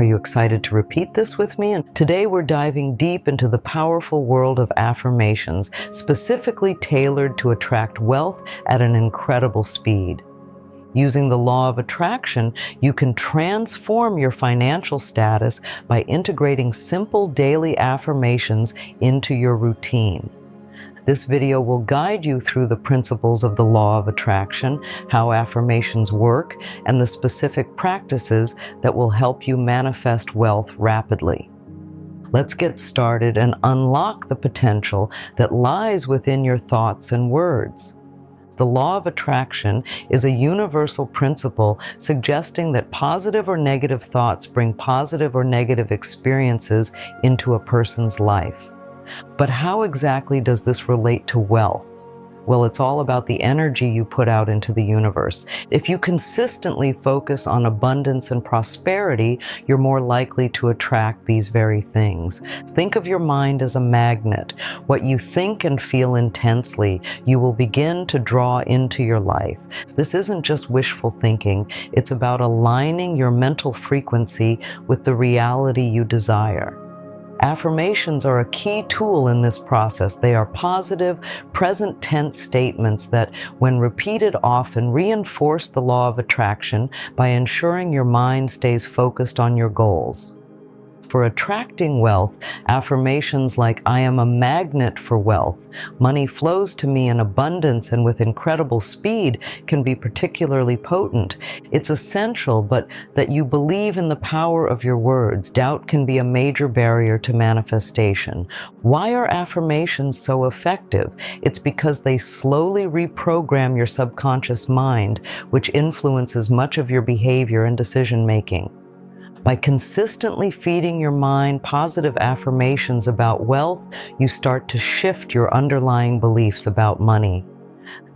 Are you excited to repeat this with me? And today we're diving deep into the powerful world of affirmations, specifically tailored to attract wealth at an incredible speed. Using the law of attraction, you can transform your financial status by integrating simple daily affirmations into your routine. This video will guide you through the principles of the law of attraction, how affirmations work, and the specific practices that will help you manifest wealth rapidly. Let's get started and unlock the potential that lies within your thoughts and words. The law of attraction is a universal principle suggesting that positive or negative thoughts bring positive or negative experiences into a person's life. But how exactly does this relate to wealth? Well, it's all about the energy you put out into the universe. If you consistently focus on abundance and prosperity, you're more likely to attract these very things. Think of your mind as a magnet. What you think and feel intensely, you will begin to draw into your life. This isn't just wishful thinking. It's about aligning your mental frequency with the reality you desire. Affirmations are a key tool in this process. They are positive, present tense statements that, when repeated often, reinforce the law of attraction by ensuring your mind stays focused on your goals. For attracting wealth, affirmations like "I am a magnet for wealth," "money flows to me in abundance and with incredible speed" can be particularly potent. It's essential, but that you believe in the power of your words. Doubt can be a major barrier to manifestation. Why are affirmations so effective? It's because they slowly reprogram your subconscious mind, which influences much of your behavior and decision-making. By consistently feeding your mind positive affirmations about wealth, you start to shift your underlying beliefs about money.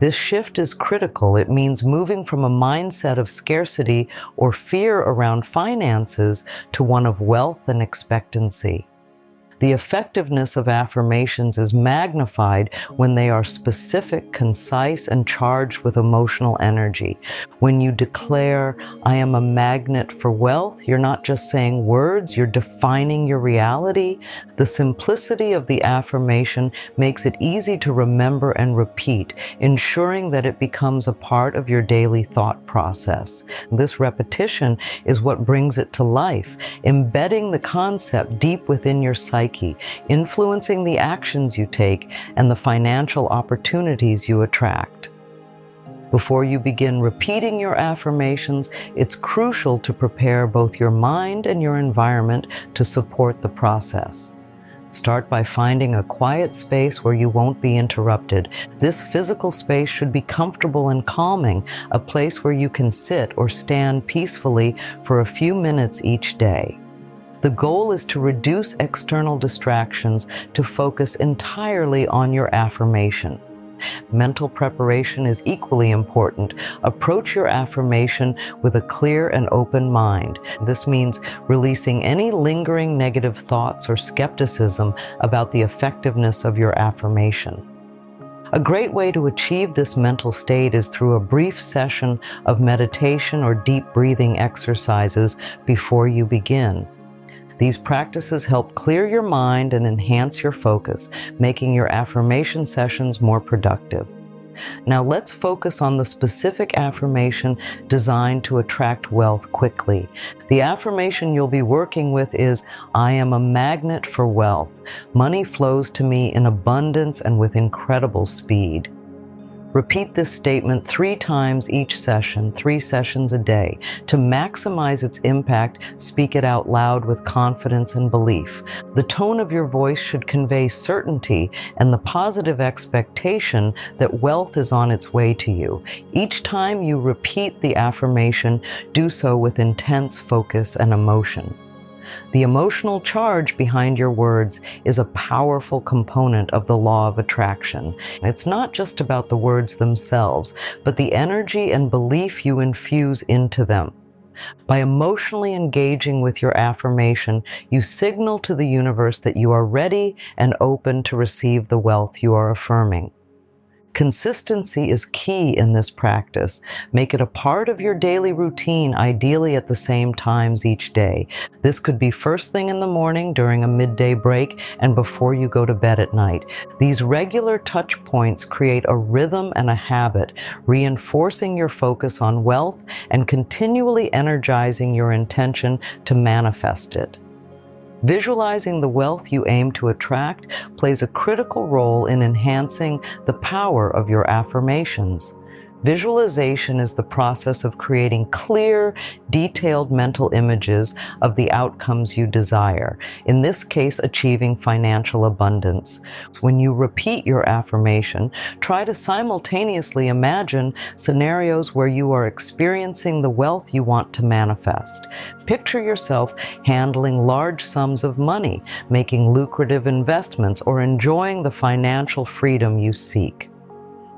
This shift is critical. It means moving from a mindset of scarcity or fear around finances to one of wealth and expectancy. The effectiveness of affirmations is magnified when they are specific, concise, and charged with emotional energy. When you declare, "I am a magnet for wealth," you're not just saying words, you're defining your reality. The simplicity of the affirmation makes it easy to remember and repeat, ensuring that it becomes a part of your daily thought process. This repetition is what brings it to life, embedding the concept deep within your psyche, influencing the actions you take and the financial opportunities you attract. Before you begin repeating your affirmations, it's crucial to prepare both your mind and your environment to support the process. Start by finding a quiet space where you won't be interrupted. This physical space should be comfortable and calming, a place where you can sit or stand peacefully for a few minutes each day. The goal is to reduce external distractions to focus entirely on your affirmation. Mental preparation is equally important. Approach your affirmation with a clear and open mind. This means releasing any lingering negative thoughts or skepticism about the effectiveness of your affirmation. A great way to achieve this mental state is through a brief session of meditation or deep breathing exercises before you begin. These practices help clear your mind and enhance your focus, making your affirmation sessions more productive. Now let's focus on the specific affirmation designed to attract wealth quickly. The affirmation you'll be working with is, "I am a magnet for wealth. Money flows to me in abundance and with incredible speed." Repeat this statement 3 times each session, 3 sessions a day. To maximize its impact, speak it out loud with confidence and belief. The tone of your voice should convey certainty and the positive expectation that wealth is on its way to you. Each time you repeat the affirmation, do so with intense focus and emotion. The emotional charge behind your words is a powerful component of the law of attraction. It's not just about the words themselves, but the energy and belief you infuse into them. By emotionally engaging with your affirmation, you signal to the universe that you are ready and open to receive the wealth you are affirming. Consistency is key in this practice. Make it a part of your daily routine, ideally at the same times each day. This could be first thing in the morning, during a midday break, and before you go to bed at night. These regular touch points create a rhythm and a habit, reinforcing your focus on wealth and continually energizing your intention to manifest it. Visualizing the wealth you aim to attract plays a critical role in enhancing the power of your affirmations. Visualization is the process of creating clear, detailed mental images of the outcomes you desire, in this case, achieving financial abundance. When you repeat your affirmation, try to simultaneously imagine scenarios where you are experiencing the wealth you want to manifest. Picture yourself handling large sums of money, making lucrative investments, or enjoying the financial freedom you seek.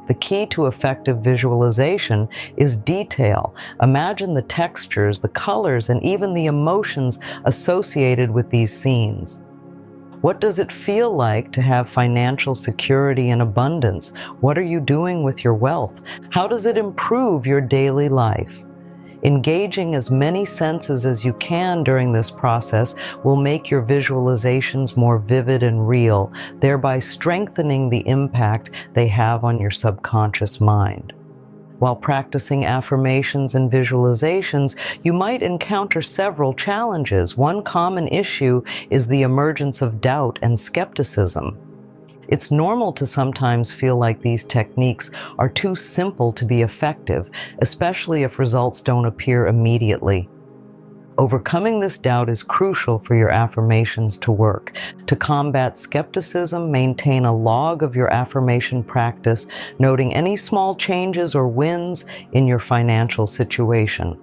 The key to effective visualization is detail. Imagine the textures, the colors, and even the emotions associated with these scenes. What does it feel like to have financial security and abundance? What are you doing with your wealth? How does it improve your daily life? Engaging as many senses as you can during this process will make your visualizations more vivid and real, thereby strengthening the impact they have on your subconscious mind. While practicing affirmations and visualizations, you might encounter several challenges. One common issue is the emergence of doubt and skepticism. It's normal to sometimes feel like these techniques are too simple to be effective, especially if results don't appear immediately. Overcoming this doubt is crucial for your affirmations to work. To combat skepticism, maintain a log of your affirmation practice, noting any small changes or wins in your financial situation.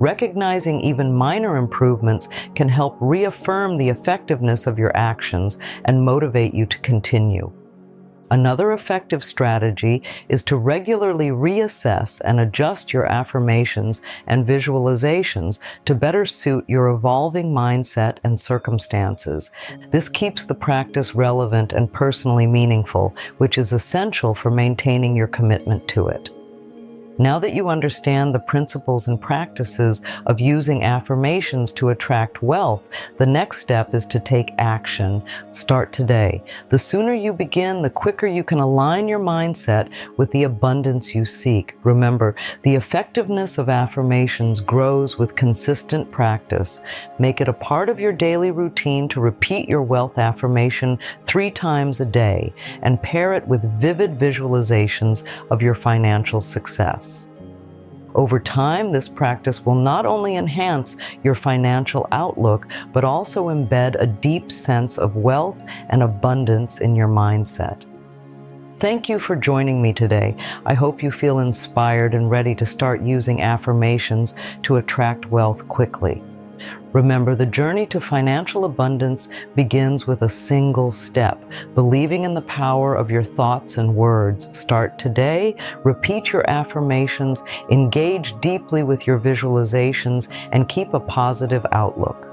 Recognizing even minor improvements can help reaffirm the effectiveness of your actions and motivate you to continue. Another effective strategy is to regularly reassess and adjust your affirmations and visualizations to better suit your evolving mindset and circumstances. This keeps the practice relevant and personally meaningful, which is essential for maintaining your commitment to it. Now that you understand the principles and practices of using affirmations to attract wealth, the next step is to take action. Start today. The sooner you begin, the quicker you can align your mindset with the abundance you seek. Remember, the effectiveness of affirmations grows with consistent practice. Make it a part of your daily routine to repeat your wealth affirmation 3 times a day and pair it with vivid visualizations of your financial success. Over time, this practice will not only enhance your financial outlook, but also embed a deep sense of wealth and abundance in your mindset. Thank you for joining me today. I hope you feel inspired and ready to start using affirmations to attract wealth quickly. Remember, the journey to financial abundance begins with a single step, believing in the power of your thoughts and words. Start today, repeat your affirmations, engage deeply with your visualizations, and keep a positive outlook.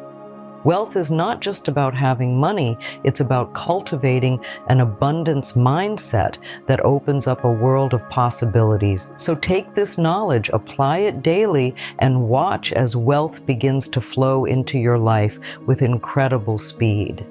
Wealth is not just about having money, it's about cultivating an abundance mindset that opens up a world of possibilities. So take this knowledge, apply it daily, and watch as wealth begins to flow into your life with incredible speed.